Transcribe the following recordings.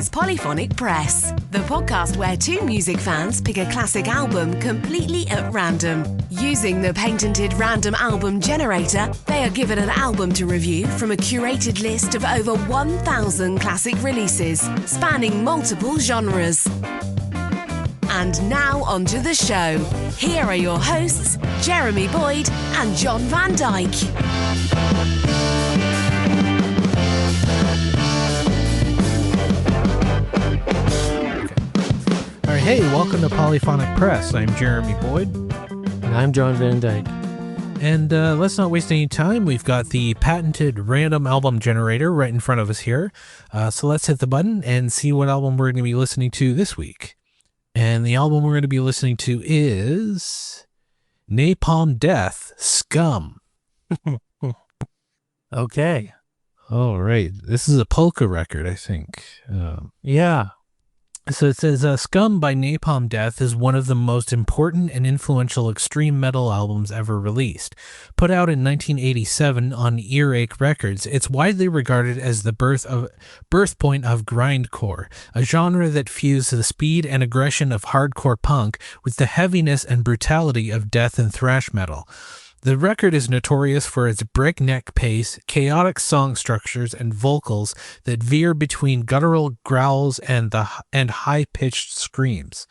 is Polyphonic Press, the podcast where two music fans pick a classic album completely at random. Using the patented random album generator, they are given an album to review from a curated list of over 1,000 classic releases, spanning multiple genres. And now onto the show. Here are your hosts, Jeremy Boyd and John Van Dyke. All right, hey, welcome to Polyphonic Press. I'm Jeremy Boyd. And I'm John Van Dyke. And let's not waste any time. We've got the patented random album generator right in front of us here. So let's hit the button and see what album we're going to be listening to this week. And the album we're going to be listening to is Napalm Death, Scum. Okay. All right. This is a polka record, I think. Yeah. So it says, Scum by Napalm Death is one of the most important and influential extreme metal albums ever released. Put out in 1987 on Earache Records, it's widely regarded as the birthpoint of Grindcore, a genre that fused the speed and aggression of hardcore punk with the heaviness and brutality of death and thrash metal. The record is notorious for its breakneck pace, chaotic song structures, and vocals that veer between guttural growls and high-pitched screams.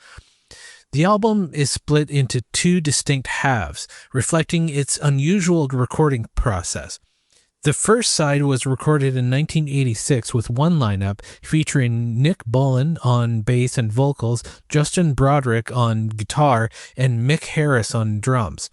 The album is split into two distinct halves, reflecting its unusual recording process. The first side was recorded in 1986 with one lineup featuring Nik Bullen on bass and vocals, Justin Broadrick on guitar, and Mick Harris on drums.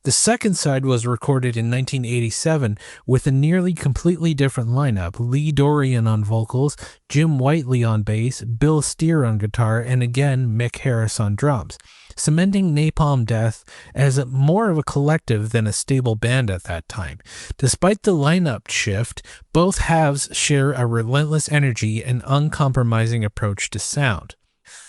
The second side was recorded in 1987 with a nearly completely different lineup: Dorrian on vocals, Jim Whiteley on bass, Bill Steer on guitar, and again Mick Harris on drums, cementing Napalm Death as more of a collective than a stable band at that time. Despite the lineup shift, both halves share a relentless energy and uncompromising approach to sound.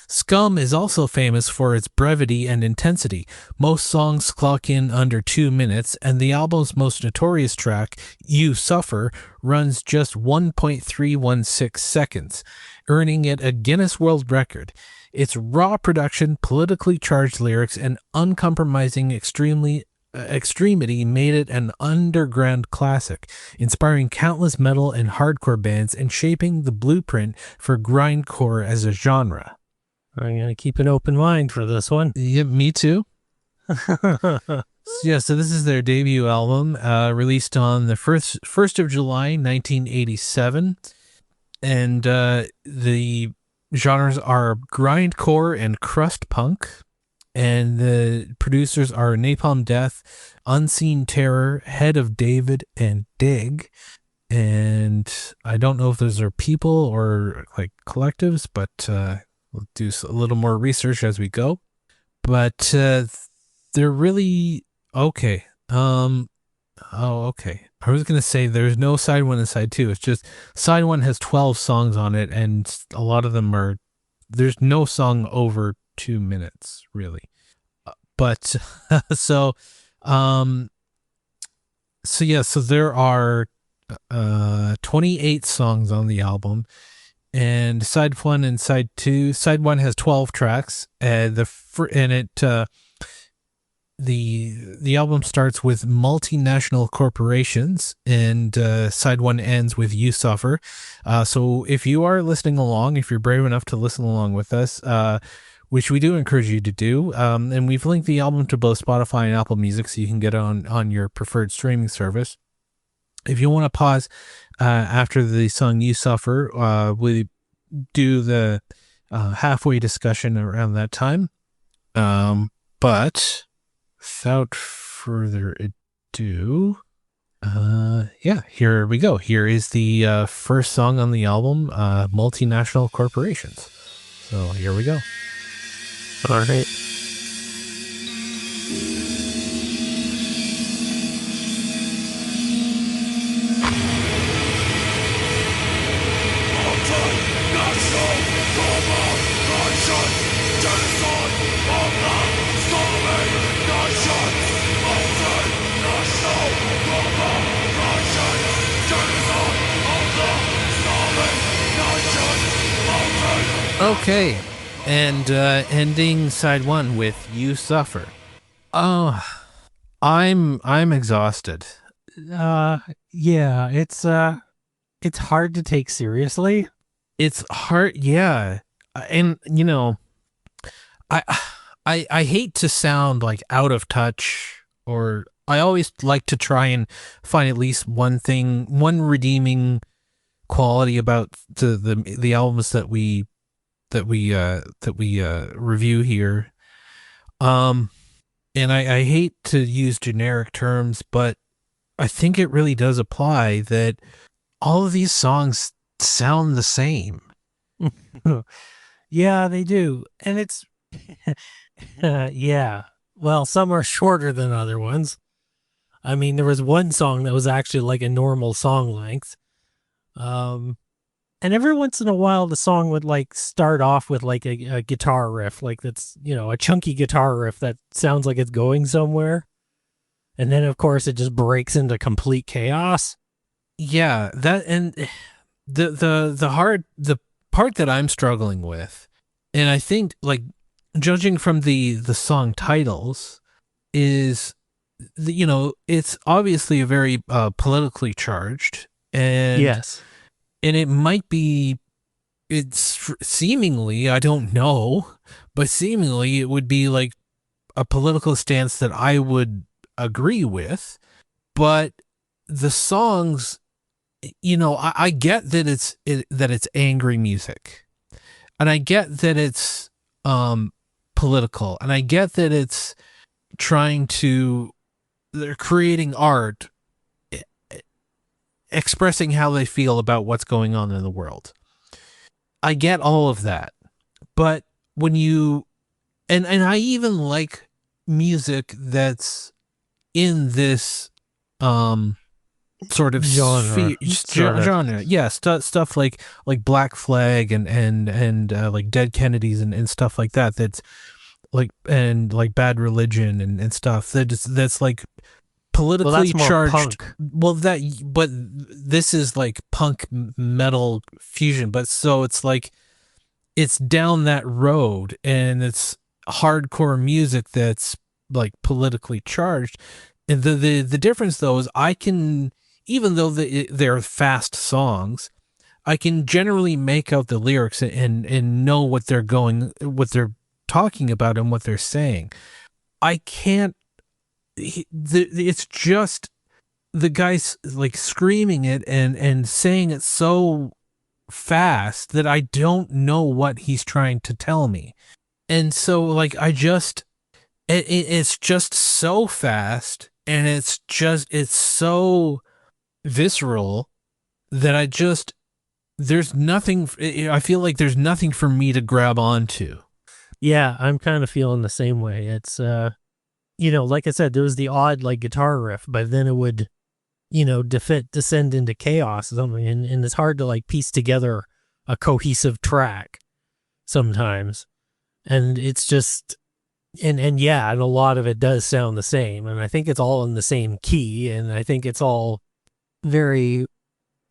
Scum is also famous for its brevity and intensity. Most songs clock in under 2 minutes, and the album's most notorious track, You Suffer, runs just 1.316 seconds, earning it a Guinness World Record. Its raw production, politically charged lyrics, and uncompromising extremity made it an underground classic, inspiring countless metal and hardcore bands and shaping the blueprint for grindcore as a genre. I'm going to keep an open mind for this one. Yeah, me too. So this is their debut album, released on the 1st of July, 1987. And the genres are grindcore and crust punk. And the producers are Napalm Death, Unseen Terror, Head of David, and Dig. And I don't know if those are people or like collectives, but we'll do a little more research as we go. But they're really okay. Okay. I was going to say there's no side one and side two. It's just side one has 12 songs on it, and a lot of them are, there's no song over 2 minutes, really. But so there are 28 songs on the album. And side one and side two. Side one has 12 tracks. The album starts with multinational corporations, and side one ends with You Suffer. So if you are listening along, if you're brave enough to listen along with us, which we do encourage you to do, and we've linked the album to both Spotify and Apple Music, so you can get it on your preferred streaming service. If you want to pause after the song You Suffer, we do the halfway discussion around that time. But without further ado, here we go. Here is the first song on the album, Multinational Corporations. So here we go. All right. Genocide of the starving nations. Okay, and ending side one with "You Suffer." Oh, I'm exhausted. Yeah, it's hard to take seriously. It's hard, yeah, and I I hate to sound like out of touch, or I always like to try and find at least one redeeming quality about the albums that we review here. And I hate to use generic terms, but I think it really does apply that all of these songs sound the same. Yeah, they do. And it's, yeah. Well, some are shorter than other ones. I mean, there was one song that was actually like a normal song length. And every once in a while, the song would like start off with like a guitar riff, like that's, a chunky guitar riff that sounds like it's going somewhere. And then, of course, it just breaks into complete chaos. Yeah, that, and the part that I'm struggling with, and I think, like, judging from the song titles, is it's obviously a very politically charged, and Yes, and it might be, it's seemingly, I don't know, but seemingly it would be like a political stance that I would agree with, but the songs, I get that it's angry music, and I get that it's political, and I get that it's they're creating art, expressing how they feel about what's going on in the world. I get all of that, but when you, and I even like music that's in this sort of genre. genre. Yeah, stuff like Black Flag and like Dead Kennedys and stuff like that. That's like, and like Bad Religion and stuff that's like politically Well, that's more charged. punk. Well, but this is like punk metal fusion, but so it's like it's down that road, and it's hardcore music that's like politically charged. And the difference though is I can, even though they're fast songs, I can generally make out the lyrics and know what they're talking about and what they're saying. I can't. It's just the guy's like screaming it and saying it so fast that I don't know what he's trying to tell me. And so like it's just so fast, and it's so visceral that there's nothing, I feel like there's nothing for me to grab onto. Yeah, I'm kind of feeling the same way. It's, like I said, there was the odd like guitar riff, but then it would, descend into chaos or something. And it's hard to like piece together a cohesive track sometimes. And it's just, and yeah, and a lot of it does sound the same. And I think it's all in the same key. And I think it's all very,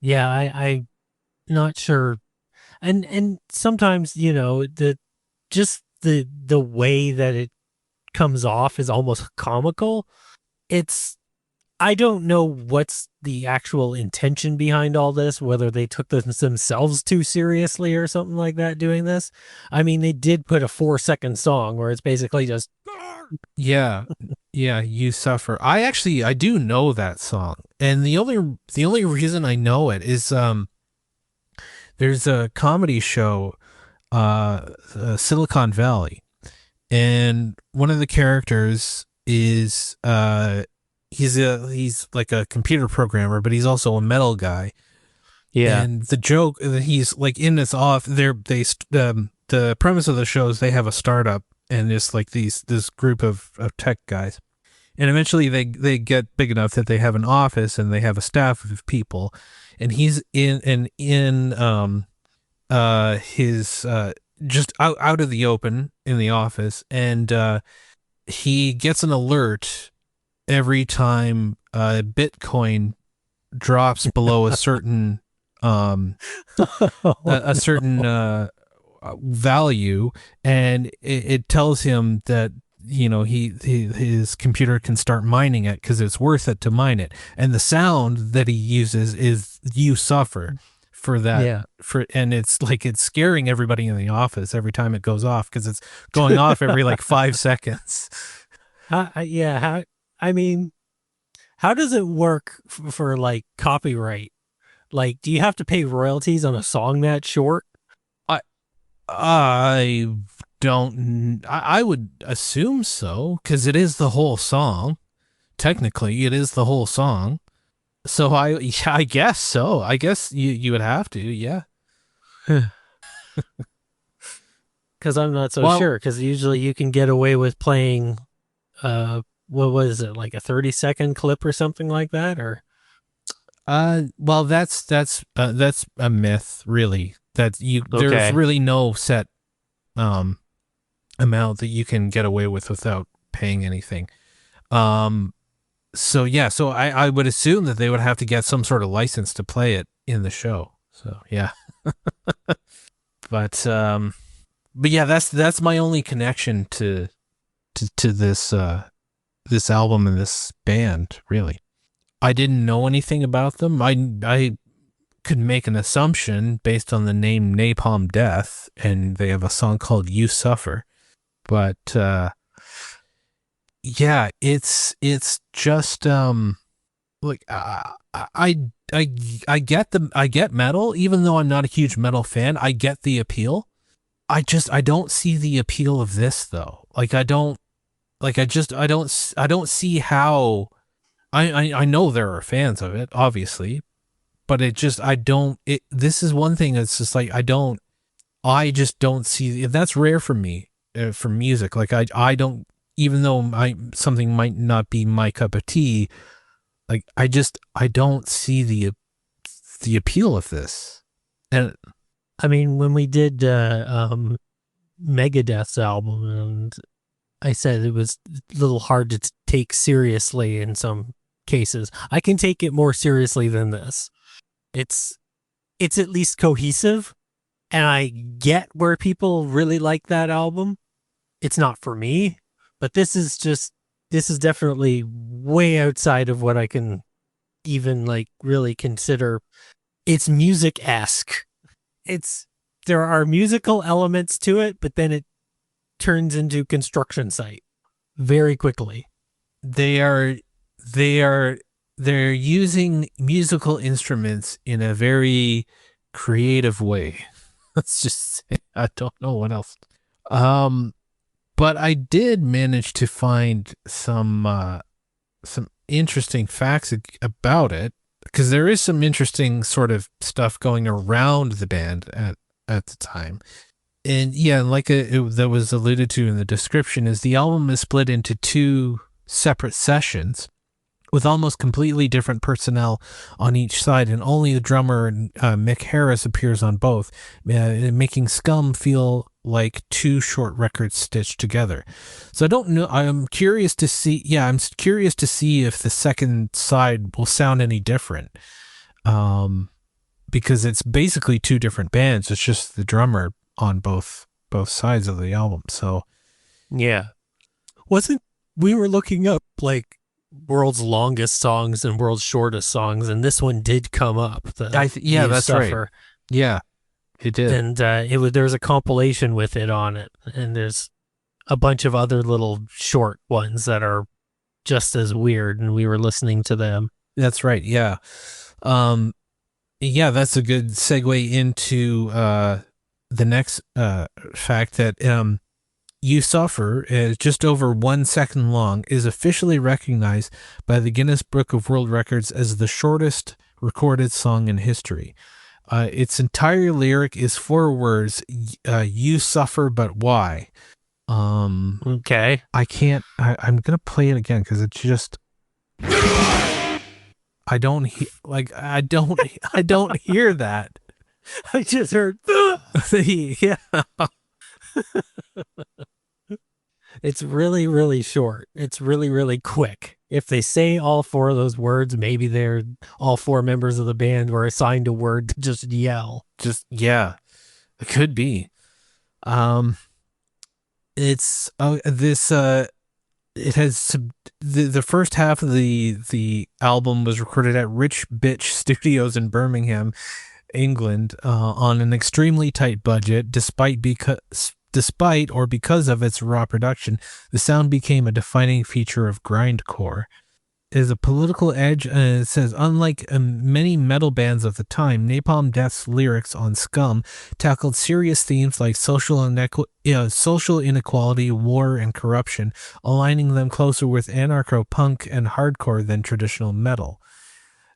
yeah, I not sure. And sometimes, the way that it comes off is almost comical. I don't know what's the actual intention behind all this, whether they took themselves too seriously or something like that doing this. I mean, they did put a 4-second song where it's basically just, yeah, You Suffer. I do know that song, and the only reason I know it is there's a comedy show, Silicon Valley, and one of the characters is he's like a computer programmer, but he's also a metal guy. yeah, And the joke that he's like in this off, the premise of the show is they have a startup, and it's like this group of tech guys, and eventually they get big enough that they have an office and they have a staff of people, and he's in his just out of the open in the office, and he gets an alert every time Bitcoin drops below a certain a certain value, and it tells him that his computer can start mining it because it's worth it to mine it. And the sound that he uses is "You Suffer" for that. Yeah. And it's like it's scaring everybody in the office every time it goes off because it's going off every like 5 seconds. Yeah. How does it work for like copyright? Like, do you have to pay royalties on a song that short? I don't. I would assume so because it is the whole song. Technically, it is the whole song. So I guess so. I guess you would have to. Yeah. Because I'm not so sure. Because usually you can get away with playing, what was it, like a 30-second clip or something like that, or? Well, that's a myth, really. There's really no set amount that you can get away with without paying anything. So I would assume that they would have to get some sort of license to play it in the show. So yeah. But yeah, that's my only connection to this this album and this band, really. I didn't know anything about them. I could make an assumption based on the name Napalm Death, and they have a song called "You Suffer." But yeah, it's just like I get metal, even though I'm not a huge metal fan. I get the appeal. I don't see the appeal of this though. I don't see how. I know there are fans of it, obviously, but this is one thing that's just like, I just don't see, that's rare for me, for music. Like I don't, even though something might not be my cup of tea, like I don't see the appeal of this. And I mean, when we did Megadeth's album, and I said it was a little hard to take seriously in some cases, I can take it more seriously than this. It's at least cohesive, and I get where people really like that album. It's not for me, but this is definitely way outside of what I can even like really consider. It's music-esque. There are musical elements to it, but then it turns into construction site very quickly. They're using musical instruments in a very creative way. Let's just say, I don't know what else. But I did manage to find some interesting facts about it, because there is some interesting sort of stuff going around the band at the time. And yeah, like that was alluded to in the description, is the album is split into 2 separate sessions with almost completely different personnel on each side, and only the drummer Mick Harris appears on both, making Scum feel like 2 short records stitched together. So I don't know. I'm curious to see. Yeah, I'm curious to see if the second side will sound any different, because it's basically 2 different bands. It's just the drummer on both sides of the album. So yeah, we were looking up like world's longest songs and world's shortest songs, and this one did come up. Yeah, that's right. Yeah, it did. And there's a compilation with it on it, and there's a bunch of other little short ones that are just as weird, and we were listening to them. That's right. Yeah. Yeah, that's a good segue into the next fact that "You Suffer," just over 1 second long, is officially recognized by the Guinness Book of World Records as the shortest recorded song in history. Its entire lyric is 4 words, "You suffer, but why?" Okay. I'm going to play it again because it's just... I don't hear that. I just heard... Yeah. It's really, really short. It's really, really quick. If they say all 4 of those words, maybe they're all 4 members of the band were assigned a word to just yell. Yeah, it could be. Um, it's this it has the first half of the album was recorded at Rich Bitch Studios in Birmingham, England, on an extremely tight budget. Despite or because of its raw production, the sound became a defining feature of grindcore. Is a political edge, and it says, unlike many metal bands of the time, Napalm Death's lyrics on Scum tackled serious themes like social inequality, war, and corruption, aligning them closer with anarcho-punk and hardcore than traditional metal.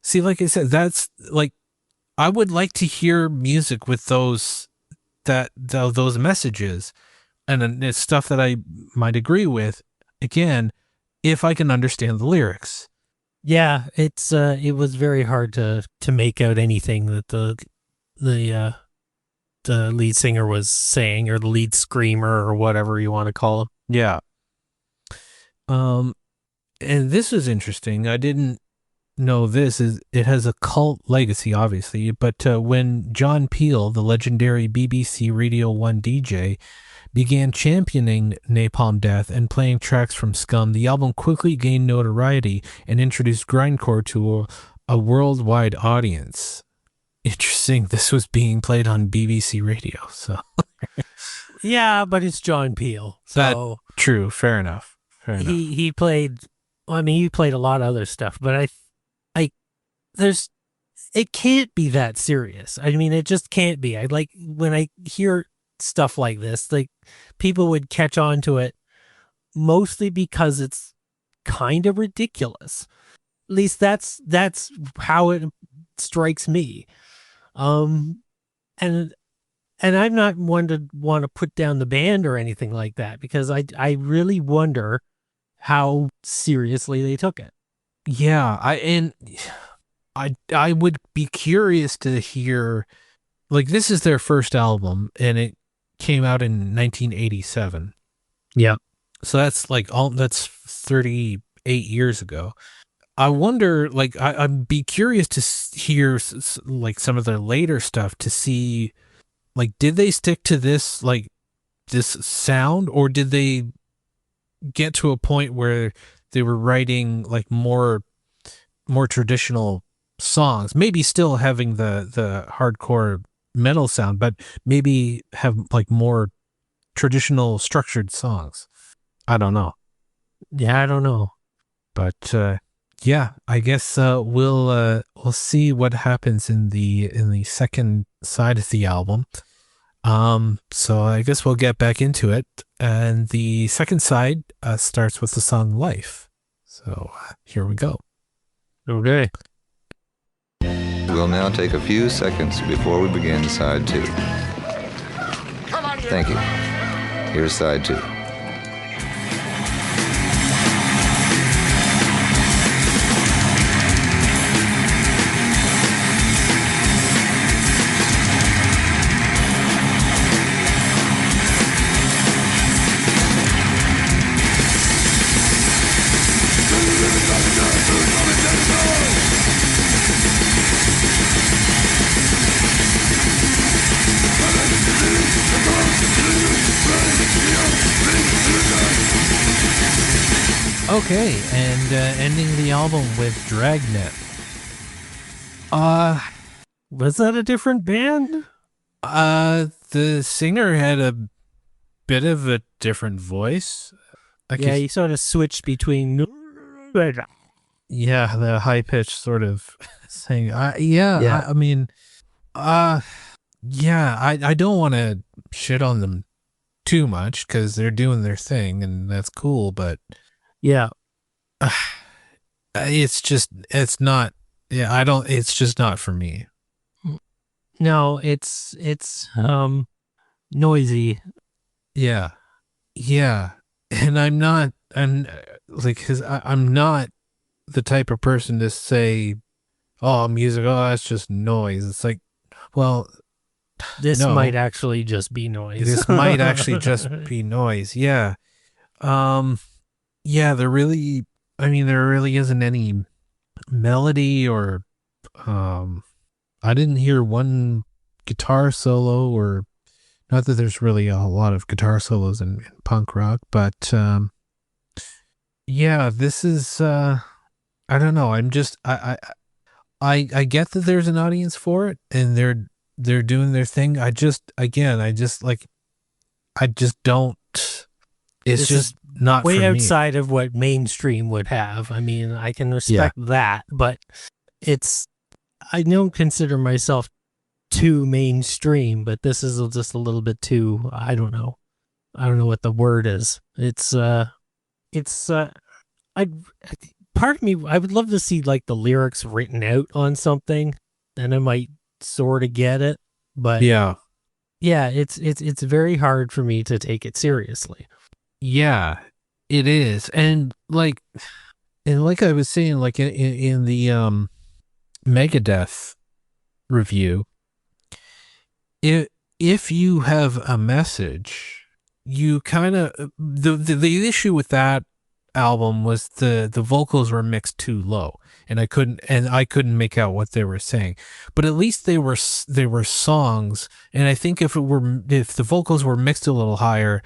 See, like I said, that's like, I would like to hear music with those messages, and it's stuff that I might agree with. Again, if I can understand the lyrics. Yeah, it was very hard to make out anything that the lead singer was saying, or the lead screamer, or whatever you want to call him. Yeah. And this is interesting. I didn't know this. It has a cult legacy, obviously, but when John Peel, the legendary BBC Radio 1 DJ, began championing Napalm Death and playing tracks from Scum, the album quickly gained notoriety and introduced grindcore to a worldwide audience. Interesting, this was being played on BBC Radio, so... Yeah, but it's John Peel, so... True, fair enough. He played... Well, I mean, he played a lot of other stuff, but it can't be that serious. I mean, it just can't be. When I hear stuff like this, like, people would catch on to it mostly because it's kind of ridiculous. At least that's how it strikes me. And I'm not one to want to put down the band or anything like that, because I really wonder how seriously they took it. Yeah, I would be curious to hear, like, this is their first album and it came out in 1987. Yeah. So that's that's 38 years ago. I wonder, like, I'd be curious to hear like some of their later stuff to see, like, did they stick to this, like, this sound, or did they get to a point where they were writing like more traditional songs, maybe still having the hardcore metal sound, but maybe have like more traditional structured songs. I don't know. Yeah, I don't know. But yeah, I guess we'll see what happens in the second side of the album. So I guess we'll get back into it. And the second side starts with the song Life. So here we go. Okay. We'll now take a few seconds before we begin side 2. Thank you. Here's side 2. Okay, and ending the album with Dragnet. Was that a different band? The singer had a bit of a different voice. Yeah, he sort of switched between... Yeah, the high-pitched sort of saying. Yeah. I mean, yeah, I don't want to shit on them too much because they're doing their thing and that's cool, but... Yeah. It's just not for me. No, it's noisy. Yeah. And I'm not the type of person to say, oh, music, oh, that's just noise. It's like, well, this no. might actually just be noise. This might actually just be noise. Yeah. Yeah, there really isn't any melody or, I didn't hear one guitar solo or Not that there's really a lot of guitar solos in punk rock, but yeah, this is I don't know. I get that there's an audience for it and they're doing their thing. I just don't. It's This just is not for way me. outside of what mainstream would have. I mean, I can respect that, but I don't consider myself too mainstream, but this is just a little bit too, I don't know. I don't know what the word is. I part of me, I would love to see like the lyrics written out on something, then I might sort of get it. But Yeah. it's very hard for me to take it seriously. Yeah, it is. And like I was saying, like in the Megadeth review, if you have a message, you kind of the issue with that album was the vocals were mixed too low, and I couldn't make out what they were saying. But at least they were songs, and I think if the vocals were mixed a little higher,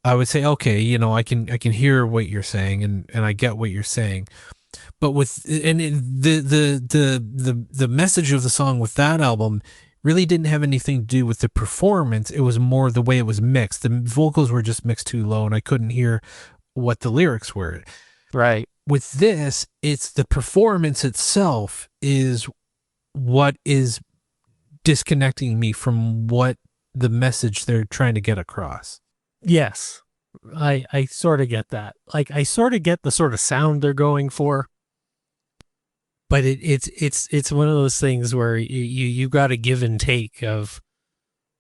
I would say, okay, you know, I can hear what you're saying, and I get what you're saying. But the message of the song with that album really didn't have anything to do with the performance. It was more the way it was mixed. The vocals were just mixed too low, and I couldn't hear what the lyrics were. Right. With this, it's the performance itself is what is disconnecting me from what the message they're trying to get across. Yes. I sort of get that. Like, I sort of get the sort of sound they're going for, but it's one of those things where you got to give and take of,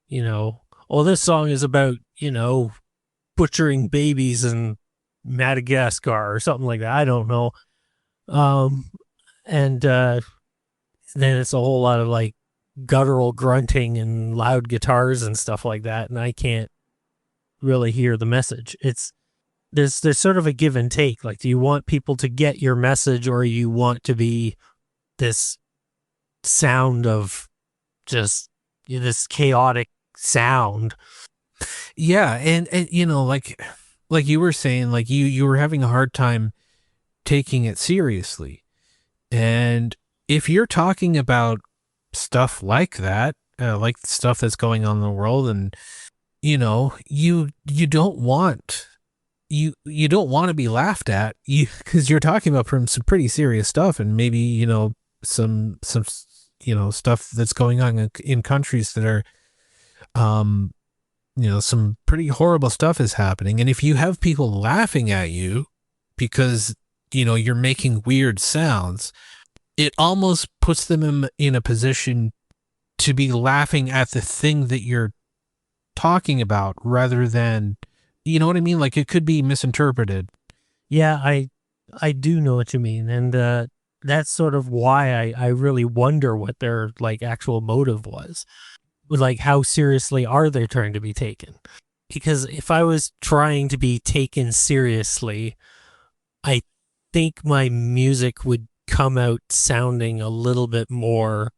you know, oh, this song is about, you know, butchering babies in Madagascar or something like that. I don't know. And then it's a whole lot of like guttural grunting and loud guitars and stuff like that, and I can't really hear the message. There's sort of a give and take. Like, do you want people to get your message, or you want to be this sound of just this chaotic sound? Yeah, and you know, like you were saying, like you were having a hard time taking it seriously. And if you're talking about stuff like that, like stuff that's going on in the world, and you know, you don't want to be laughed at, because you're talking about some pretty serious stuff, and maybe, you know, some you know, stuff that's going on in countries that are you know, some pretty horrible stuff is happening. And if you have people laughing at you because, you know, you're making weird sounds, it almost puts them in a position to be laughing at the thing that you're talking about, rather than, you know what I mean? Like, it could be misinterpreted. Yeah, I do know what you mean. And that's sort of why I really wonder what their like actual motive was. Like, how seriously are they trying to be taken? Because if I was trying to be taken seriously, I think my music would come out sounding a little bit more,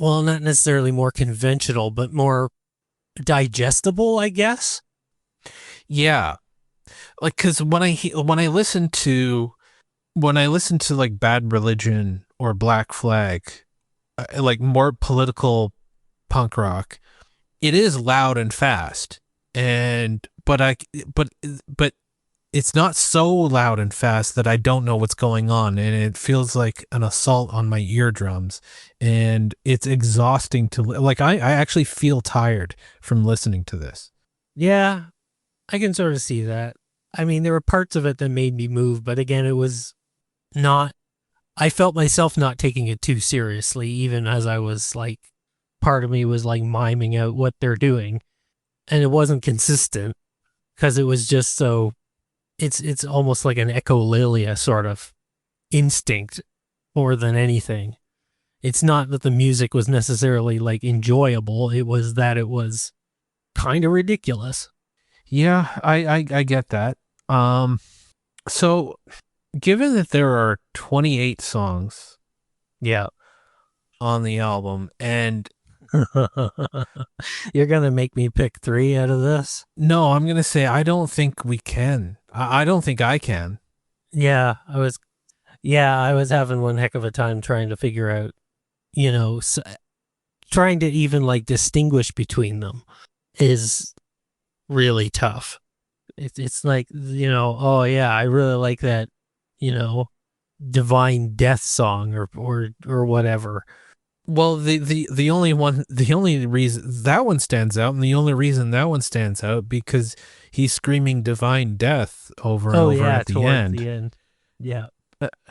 well, not necessarily more conventional, but more digestible, I guess. Yeah. Like, cause when I listen to like Bad Religion or Black Flag, like more political punk rock, it is loud and fast, but it's not so loud and fast that I don't know what's going on, and it feels like an assault on my eardrums, and it's exhausting to like. I actually feel tired from listening to this. Yeah, I can sort of see that. I mean, there were parts of it that made me move, but again, it was not, I felt myself not taking it too seriously, even as I was like, part of me was like miming out what they're doing, and it wasn't consistent because it was just so, it's almost like an echolalia sort of instinct more than anything. It's not that the music was necessarily like enjoyable, it was that it was kind of ridiculous. Yeah, I get that. So given that there are 28 songs Yeah. on the album, and You're going to make me pick 3 out of this? No, I'm going to say I don't think we can. I don't think I can. Yeah, I was having one heck of a time trying to figure out, trying to even like distinguish between them is really tough. It's like, oh yeah, I really like that, divine death song or whatever. Well, the only reason that one stands out, and the only reason that one stands out because he's screaming divine death over and over at the end. Yeah.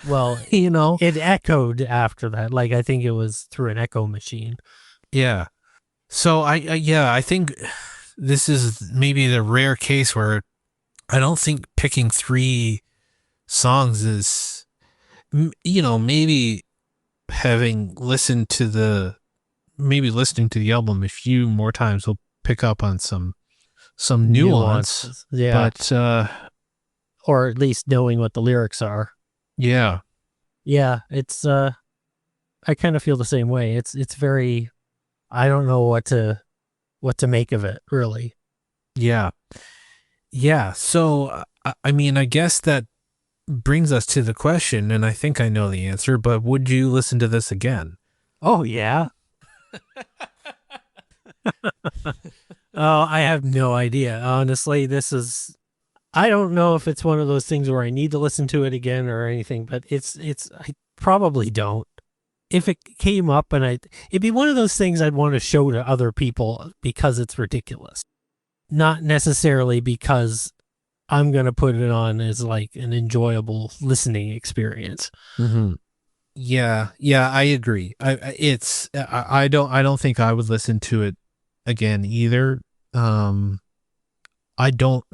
Well, it echoed after that. Like, I think it was through an echo machine. Yeah. So I think this is maybe the rare case where I don't think picking 3 songs is, maybe listening to the album a few more times will pick up on some nuance. Yeah. But, or at least knowing what the lyrics are. Yeah. Yeah. It's, I kind of feel the same way. It's very, I don't know what to make of it, really. Yeah. Yeah. So, I mean, I guess that brings us to the question, and I think I know the answer, but would you listen to this again? Oh, yeah. Oh, I have no idea. Honestly, I don't know if it's one of those things where I need to listen to it again or anything, but I probably don't. If it came up it'd be one of those things I'd want to show to other people because it's ridiculous. Not necessarily because I'm going to put it on as like an enjoyable listening experience. Mm-hmm. Yeah. Yeah, I agree. I don't think I would listen to it again either. I don't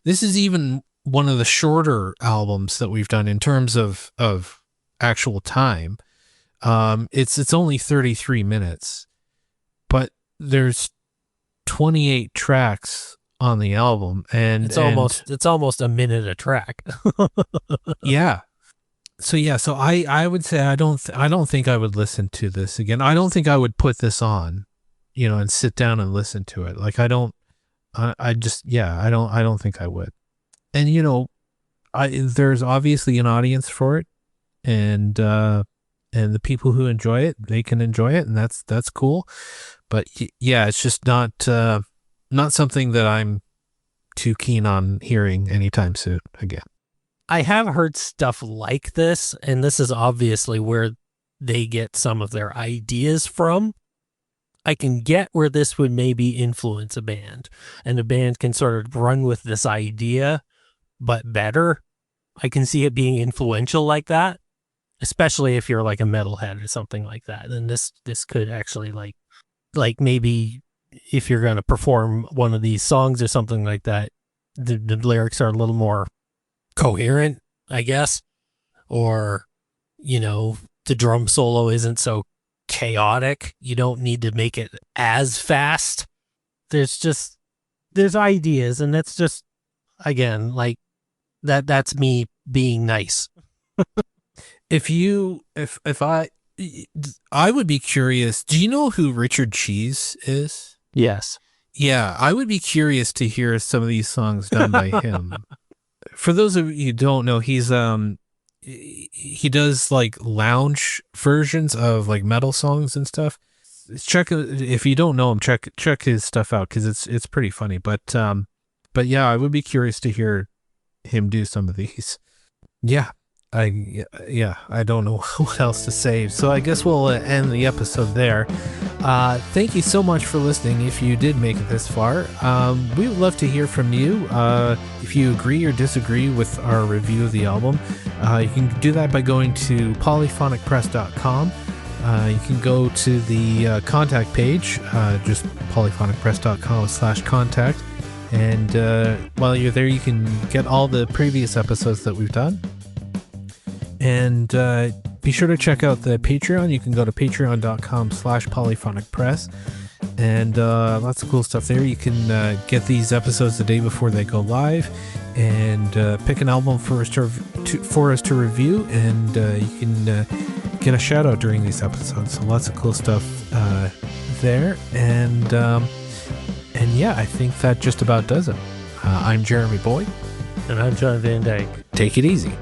this is even one of the shorter albums that we've done in terms of actual time. It's only 33 minutes, but there's 28 tracks on the album, and it's almost a minute a track. Yeah. So I would say I don't think I would listen to this again. I don't think I would put this on, and sit down and listen to it. Like I don't think I would. And there's obviously an audience for it, and the people who enjoy it, they can enjoy it, and that's cool. But yeah, it's just not something that I'm too keen on hearing anytime soon again. I have heard stuff like this, and this is obviously where they get some of their ideas from. I can get where this would maybe influence a band, and a band can sort of run with this idea, but better. I can see it being influential like that, especially if you're like a metalhead or something like that. Then this could actually like maybe if you're going to perform one of these songs or something like that, the lyrics are a little more coherent, I guess, or the drum solo isn't so chaotic. You don't need to make it as fast. There's ideas, and that's just, again, like that's me being nice. I would be curious, do you know who Richard Cheese is? Yes. Yeah, I would be curious to hear some of these songs done by him. For those of you who don't know, he does like lounge versions of like metal songs and stuff. If you don't know him, check his stuff out, because it's pretty funny. But yeah, I would be curious to hear him do some of these. Yeah. I don't know what else to say, so I guess we'll end the episode there. Thank you so much for listening. If you did make it this far, we would love to hear from you. If you agree or disagree with our review of the album, you can do that by going to polyphonicpress.com. You can go to the contact page, just polyphonicpress.com/contact, and while you're there, you can get all the previous episodes that we've done. And be sure to check out the Patreon. You can go to patreon.com/polyphonicpress, and lots of cool stuff there. You can get these episodes the day before they go live, and pick an album for us to review, and you can get a shout out during these episodes. So lots of cool stuff there. And yeah, I think that just about does it. I'm Jeremy Boyd. And I'm John Van Dyke. Take it easy.